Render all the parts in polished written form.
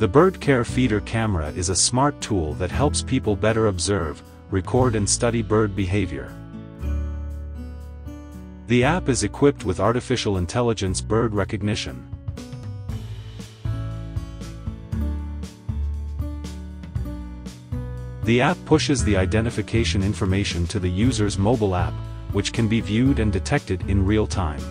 The 𝐔𝐩 𝐓𝐨 camera is a smart tool that helps people better observe, record and study bird behavior. The app is equipped with artificial intelligence bird recognition. The app pushes the identification information to the user's mobile app, which can be viewed and detected in real time.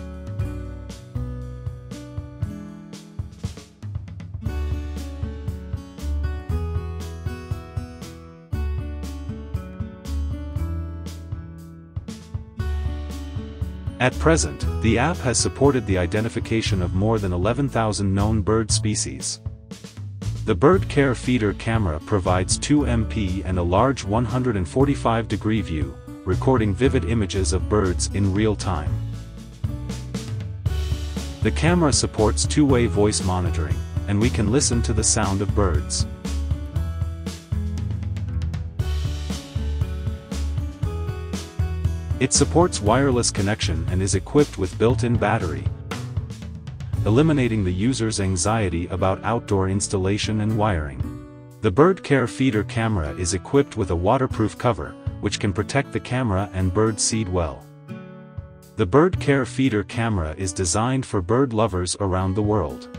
At present, the app has supported the identification of more than 11,000 known bird species. The 𝐔𝐩 𝐓𝐨 camera provides 2 MP and a large 145-degree view, recording vivid images of birds in real time. The camera supports two-way voice monitoring, and we can listen to the sound of birds. It supports wireless connection and is equipped with built-in battery, eliminating the user's anxiety about outdoor installation and wiring. The 𝐔𝐩 𝐓𝐨 camera is equipped with a waterproof cover, which can protect the camera and bird seed well. The 𝐔𝐩 𝐓𝐨 camera is designed for bird lovers around the world.